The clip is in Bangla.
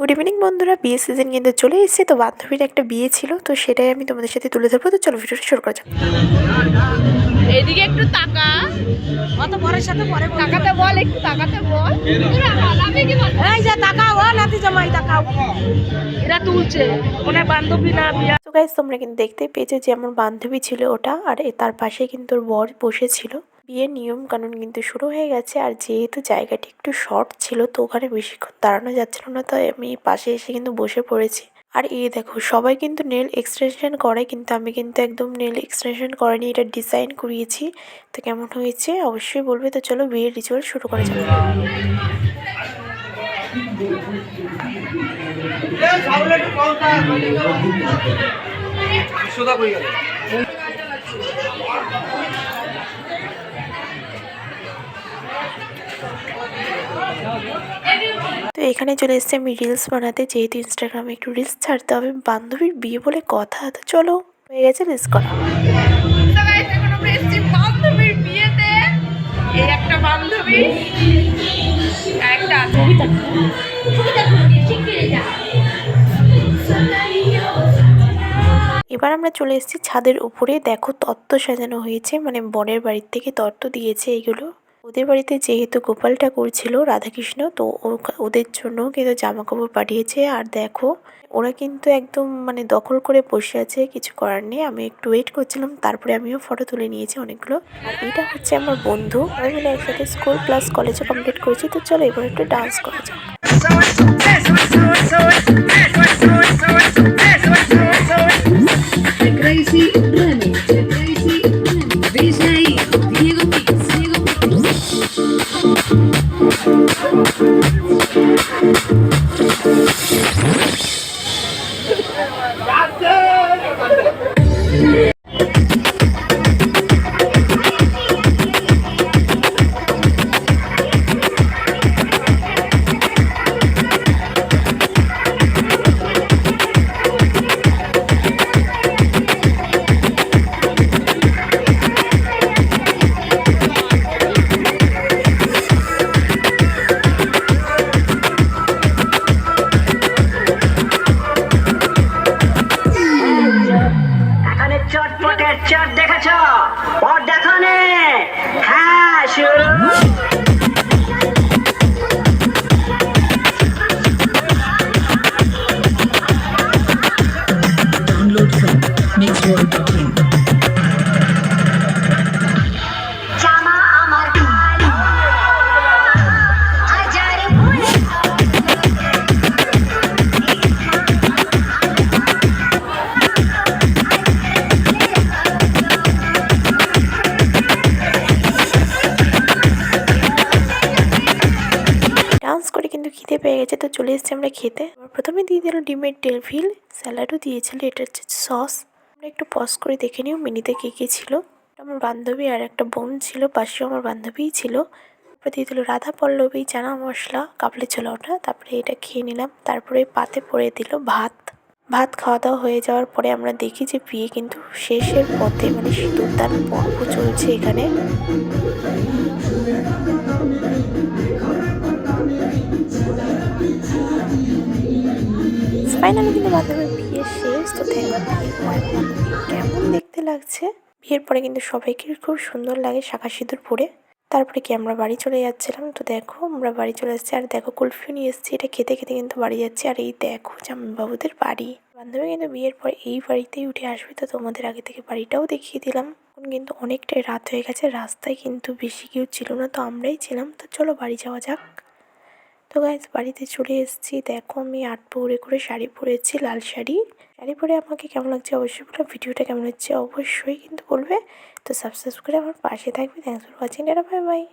গুড ইভিনিং বন্ধুরা, বিয়ে সিজন কিন্তু চলে এসেছে। তো বান্ধবীর একটা বিয়ে ছিল, তো সেটাই আমি তোমাদের সাথে তুলে ধরবো। তো চলো ভিডিওটা শুরু করা যাক। এদিকে একটু তাকা, অত বরের সাথে পরে তাকাতে বল, একটু তাকাতে বল। এই যে তাকাও, নাতি জামাই তাকাও, এরা তুলছে ওনার বান্ধবী না বিয়া। তো গাইস, তোমরা কিন্তু দেখতেই পেয়েছো যে আমার বান্ধবী ছিল ওটা, আর তার পাশে কিন্তু ওর বর বসেছিল। বিয়ের নিয়ম কানুন কিন্তু শুরু হয়ে গেছে, আর যেহেতু জায়গাটি একটু শর্ট ছিল তো ওখানে বেশিক্ষণ দাঁড়ানো যাচ্ছিল না, তাই আমি পাশে এসে কিন্তু বসে পড়েছি। আর এই দেখো, সবাই কিন্তু নেল এক্সটেনশন করে, কিন্তু আমি কিন্তু একদম নেল এক্সটেনশন করিনি, এটা ডিজাইন করিয়েছি। তো কেমন হয়েছে অবশ্যই বলবে। তো চলো বিয়ের রিচুয়াল শুরু করা যাক। তো এখানে চলে এসেছি আমি রিলস বানাতে, যেহেতু ইনস্টাগ্রামে একটু রিলস ছাড়তে হবে। বান্ধবীর বিয়ে বলে কথা, তো চলো হয়ে গেছে রিলস করা। বান্ধবীর বিয়েতে এই একটা বান্ধবী, একটা এবার আমরা চলে এসেছি ছাদের উপরে। দেখো তত্ত্ব সাজানো হয়েছে, মানে বরের বাড়ির থেকে তত্ত্ব দিয়েছে এইগুলো। ওদের বাড়িতে যেহেতু গোপাল ঠাকুর ছিল, রাধাকৃষ্ণ, তো ওদের জন্য কিন্তু জামা কাপড় পাঠিয়েছে। আর দেখো ওরা কিন্তু একদম মানে দখল করে বসে আছে, কিছু করার নেই। আমি একটু ওয়েট করছিলাম, তারপরে আমিও ফটো তুলে নিয়েছি অনেকগুলো। আর এটা হচ্ছে আমার বন্ধু, আমি মিলে একসাথে স্কুল প্লাস কলেজে কমপ্লিট করেছি। তো চলো এবার একটু ডান্স করা যাক। Crazy Remix, Crazy Remix, DJ Diego Mix, Diego এখানে চটপটের চট দেখেছ, ওর দেখো নে। হ্যাঁ শুরু। Download from mixworld.in. জামা আমার ভালো, হাজারে ভুলে ডান্স করে কিন্তু খিদে পেয়ে গেছে, তো চলে এসেছি আমরা খেতে। প্রথমে দিয়ে দিল ডিমের ডেলফিল, স্যালাডও দিয়েছিল, এটা হচ্ছে সস। আমরা একটু পজ করে দেখে নিও মেনুতে কী কী ছিল। আমার বান্ধবী আর একটা বোন ছিল, পাশেও আমার বান্ধবীই ছিল। তারপরে দিয়ে দিল রাধা পল্লবী চানা মশলা কাবলি ছোলা, ওটা। তারপরে এটা খেয়ে নিলাম। তারপরে পাতে পড়ে দিল ভাত। ভাত খাওয়া দাওয়া হয়ে যাওয়ার পরে আমরা দেখি যে বিয়ে কিন্তু শেষের পথে, মানে সিঁদুরদান পর্ব চলছে এখানে। ফাইনালি কিন্তু বান্ধবীর বিয়ে শেষ। তো কেমন দেখতে লাগছে। বিয়ের পরে কিন্তু সবাইকে খুব সুন্দর লাগে শাঁখা সিঁদুর পরে। তারপরে কি আমরা বাড়ি চলে যাচ্ছিলাম। তো দেখো আমরা বাড়ি চলে এসেছি, আর দেখো কুলফিও নিয়ে এসেছি, এটা খেতে খেতে কিন্তু বাড়ি যাচ্ছি। আর এই দেখো জামাইবাবুদের বাড়ি। বান্ধবী কিন্তু বিয়ের পর এই বাড়িতেই উঠে আসবে, তো তোমাদের আগে থেকে বাড়িটাও দেখিয়ে দিলাম। এখন কিন্তু অনেকটাই রাত হয়ে গেছে, রাস্তায় কিন্তু বেশি কেউ ছিল না, তো আমরাই ছিলাম। তো চলো বাড়ি যাওয়া যাক। তো গাইজ বাড়িতে চলে এসেছি। দেখো আমি পরে করে শাড়ি পরেছি, লাল শাড়ি। শাড়ি পরে আমাকে কেমন লাগছে অবশ্যই বলো। ভিডিওটা কেমন হচ্ছে অবশ্যই কিন্তু বলবে। তো সাবস্ক্রাইব করে আমার পাশে থাকবে। Thanks for watching, tata, bye bye.